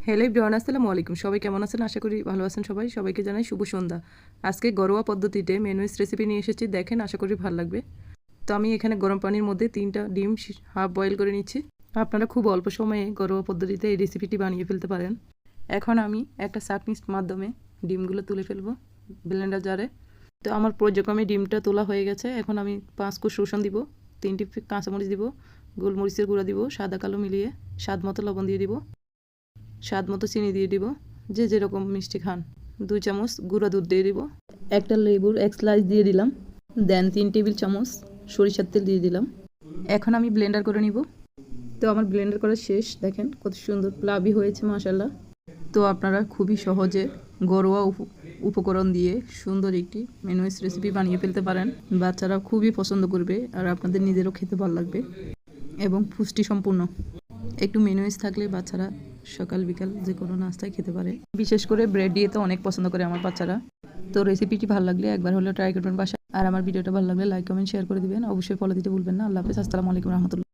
Hello everyone, আসসালামু আলাইকুম। সবাই কেমন আছেন? আশা করি ভালো আছেন সবাই। সবাইকে জানাই শুভ সন্ধ্যা। আজকে ঘরোয়া পদ্ধতিতে মেনুইস রেসিপি নিয়ে এসেছি, দেখেন, আশা করি ভালো লাগবে। তো আমি এখানে গরম পানির মধ্যে 3টা ডিম হাফ বয়েল করে নিচ্ছি। আপনারা খুব অল্প সময়ে ঘরোয়া পদ্ধতিতে এই রেসিপিটি বানিয়ে ফেলতে পারেন। এখন আমি একটা চাটনির মাধ্যমে ডিমগুলো তুলে ফেলবো ব্লেন্ডার জারে। তো আমার পর্যায়ক্রমে ডিমটা তোলা হয়ে গেছে। এখন আমি 5 কোষ রসুন দিব, 3টি কাঁচামরিচ দিব, গোলমরিচের গুঁড়া দিব, সাদা কালো মিলিয়ে স্বাদ মতো লবণ দিয়ে দিব, স্বাদ মতো চিনি দিয়ে দিব, যে যেরকম মিষ্টি খান। 2 চামচ গুঁড়া দুধ দিয়ে দিব, একটা লেবুর এক স্লাইস দিয়ে দিলাম, দেন 3 টেবিল চামচ সরিষার তেল দিয়ে দিলাম। এখন আমি ব্লেন্ডার করে নিব। তো আমার ব্লেন্ডার করা শেষ, দেখেন কত সুন্দর প্লাবি হয়েছে মাশাআল্লাহ। তো আপনারা খুবই সহজে ঘরোয়া উপকরণ দিয়ে সুন্দর একটি মেনুইস রেসিপি বানিয়ে ফেলতে পারেন। বাচ্চারা খুবই পছন্দ করবে আর আপনাদের নিজেরও খেতে ভালো লাগবে এবং পুষ্টি সম্পূর্ণ। একটু মেনুইস থাকলে বাচ্চারা সকাল বিকাল যে কোনো নাস্তায় খেতে পারে। বিশেষ করে ব্রেড দিয়ে তো অনেক পছন্দ করে আমার বাচ্চারা। তো রেসিপিটি ভালো লাগলে একবার হলেও ট্রাই করবেন বাসায়। আর আমার ভিডিওটা ভালো লাগলে লাইক কমেন্ট শেয়ার করে দিবেন। অবশ্যই ফলো দিতে ভুলবেন না। আল্লাহ হাফেজ, আসসালামু আলাইকুম রহমতুল্লাহ।